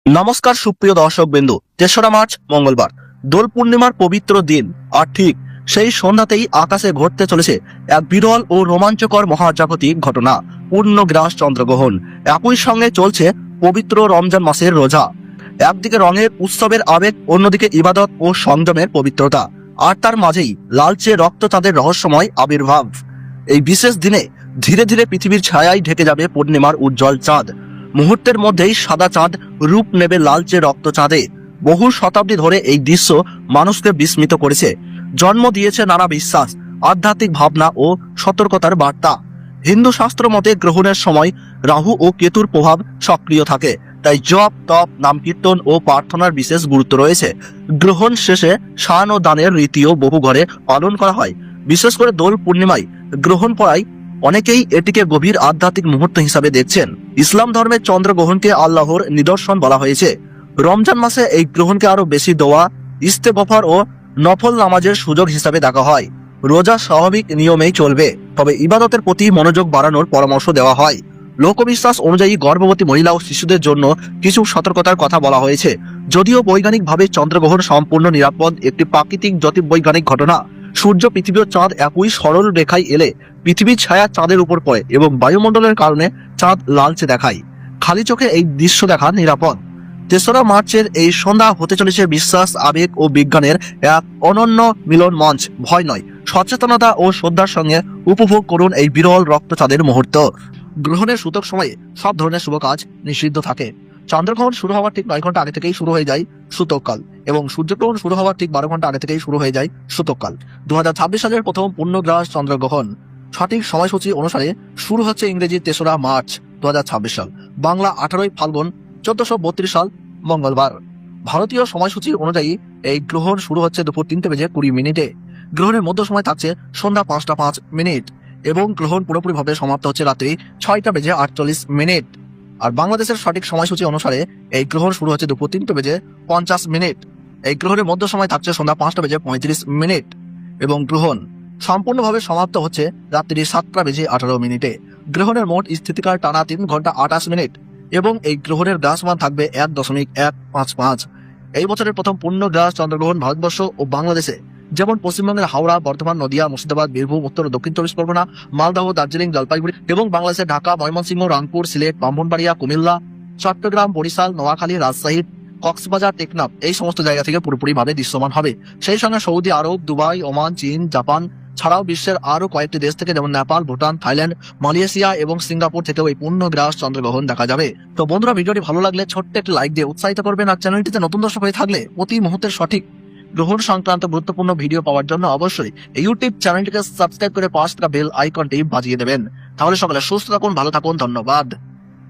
নমস্কার সুপ্রিয় দর্শক বিন্দু। ৩রা মার্চ মঙ্গলবার, দোল পূর্ণিমার পবিত্র দিন। আর ঠিক সেই সন্ধ্যাতেই আকাশে ঘটতে চলেছে এক বিরল ও রোমাঞ্চকর মহাজাগতিক ঘটনা, পূর্ণগ্রাস চন্দ্রগ্রহণ। একই সঙ্গে চলছে পবিত্র রমজান মাসের রোজা। একদিকে রঙের উৎসবের আবেগ, অন্যদিকে ইবাদত ও সংযমের পবিত্রতা, আর তার মাঝেই লালচে রক্তচাঁদের রহস্যময় আবির্ভাব। এই বিশেষ দিনে ধীরে ধীরে পৃথিবীর ছায়ায় ঢেকে যাবে পূর্ণিমার উজ্জ্বল চাঁদ। মুহূর্তের মধ্যেই সাদা চাঁদ রূপ নেবে লালচে রক্তচাঁদে। বহু শতাব্দী ধরে এই দৃশ্য মানুষকে বিস্মিত করেছে, জন্ম দিয়েছে নানা বিশ্বাস, আধ্যাত্মিক ভাবনা ও সতর্কতার বার্তা। হিন্দু শাস্ত্র মতে গ্রহণের সময় রাহু ও কেতুর প্রভাব সক্রিয় থাকে, তাই জপ, তপ, নাম কীর্তন ও প্রার্থনার বিশেষ গুরুত্ব রয়েছে। গ্রহণ শেষে স্নান ও দানের রীতিও বহু ঘরে পালন করা হয়। বিশেষ করে দোল পূর্ণিমায় গ্রহণ পড়ায় অনেকেই এটিকে গভীর আধ্যাত্মিক মুহূর্ত হিসাবে দেখছেন। ইসলাম ধর্মের চন্দ্রগ্রহণকে আল্লাহর নিদর্শন বলা হয়েছে। রমজান মাসে এই গ্রহণকে আরো বেশি দোয়া, ইস্তেগফার ও নফল নামাজের সুযোগ হিসাবে দেখা হয়। রোজা স্বাভাবিক নিয়মেই চলবে, তবে ইবাদতের প্রতি মনোযোগ বাড়ানোর পরামর্শ দেওয়া হয়। লোকবিশ্বাস অনুযায়ী গর্ভবতী মহিলা ও শিশুদের জন্য কিছু সতর্কতার কথা বলা হয়েছে। যদিও বৈজ্ঞানিকভাবে চন্দ্রগ্রহণ সম্পূর্ণ নিরাপদ একটি প্রাকৃতিক জ্যোতির্বৈজ্ঞানিক ঘটনা। সূর্য, পৃথিবী ও চাঁদ একই সরল রেখায় এলে পৃথিবীর ছায়া চাঁদের উপর পড়ে এবং বায়ুমণ্ডলের কারণে চাঁদ লালচে দেখায়। খালি চোখে এই দৃশ্য দেখা নিরাপদ। ৩রা মার্চের এই সন্ধ্যা হতে চলেছে বিশ্বাস, আবেগ ও বিজ্ঞানের এক অনন্য মিলন মঞ্চ। ভয় নয়, সচেতনতা ও শ্রদ্ধার সঙ্গে উপভোগ করুন এই বিরল রক্তচাঁদের মুহূর্ত। গ্রহণের সূতক সময়ে সব ধরনের শুভ কাজ নিষিদ্ধ থাকে। চন্দ্রগ্রহণ শুরু হওয়ার ঠিক ৯ ঘন্টা আগে থেকেই শুরু হয়ে যায় সূতককাল, এবং সূর্যগ্রহণ শুরু হওয়ার ঠিক ১২ ঘন্টা আগে থেকেই শুরু হয়ে যায় সূতককাল। ২০২৬ সালের প্রথম পূর্ণগ্রাস চন্দ্রগ্রহণ সঠিক সময়সূচি অনুসারে শুরু হচ্ছে ইংরেজি ৩রা মার্চ ২০২৬ সাল, বাংলা ১৮ই ফাল্গুন ১৪৩২ সাল মঙ্গলবার। ভারতীয় সময়সূচি অনুযায়ী এই গ্রহণ শুরু হচ্ছে দুপুর ৩:২০ গ্রহণের মধ্য সময় থাকছে সন্ধ্যা ৫:০৫ এবং গ্রহণ পুরোপুরিভাবে সমাপ্ত হচ্ছে রাত্রি ৬:৪৮। আর বাংলাদেশের সঠিক সময়সূচি অনুসারে এই গ্রহণ শুরু হচ্ছে দুপুর ৩:৫০। এই গ্রহণের মধ্য সময় থাকছে সন্ধ্যা ৫:৩৫ এবং গ্রহণ সম্পূর্ণভাবে সমাপ্ত হচ্ছে রাত্রি ৭:১৮। গ্রহণের মোট স্থিতিকাল টানা ৩ ঘন্টা ২৮ মিনিট এবং এই গ্রহণের গ্রাসমান থাকবে ১.১55। এই বছরের প্রথম পূর্ণগ্রাস চন্দ্রগ্রহণ ভারতবর্ষ ও বাংলাদেশে, যেমন পশ্চিমবঙ্গের হাওড়া, বর্ধমান, নদিয়া, মুর্শিদাবাদ, বীরভূম, উত্তর ও দক্ষিণ ২৪ পরগনা, মালদহ, দার্জিলিং, জলপাইগুড়ি এবং বাংলাদেশের ঢাকা, ময়মনসিংহ, রংপুর, সিলেট, ব্রাহ্মণবাড়িয়া, কুমিল্লা, চট্টগ্রাম, বরিশাল, নোয়াখালী, রাজশাহী, কক্সবাজার, টেকনাফ এই সমস্ত জায়গা থেকে পুরোপুরিভাবে দৃশ্যমান হবে। সেই সঙ্গে সৌদি আরব, দুবাই, ওমান, চীন, জাপান ছাড়াও বিশ্বের আরো কয়েকটি দেশ থেকে, যেমন নেপাল, ভুটান, থাইল্যান্ড, মালয়েশিয়া এবং সিঙ্গাপুর থেকেও এই পূর্ণগ্রাস চন্দ্রগ্রহণ দেখা যাবে। তো বন্ধুরা, ভিডিওটি ভালো লাগলে ছোট্ট একটি লাইক দিয়ে উৎসাহিত করবেন, আর চ্যানেলটিতে নতুন দর্শক হয়ে থাকলে প্রতি মুহূর্তের সঠিক গ্রহণ সংক্রান্ত গুরুত্বপূর্ণ ভিডিও পাওয়ার জন্য অবশ্যই এই ইউটিউব চ্যানেলটিকে সাবস্ক্রাইব করে পাশে থাকা বেল আইকনটি বাজিয়ে দেবেন। তাহলে সকলে সুস্থ থাকুন, ভালো থাকুন, ধন্যবাদ।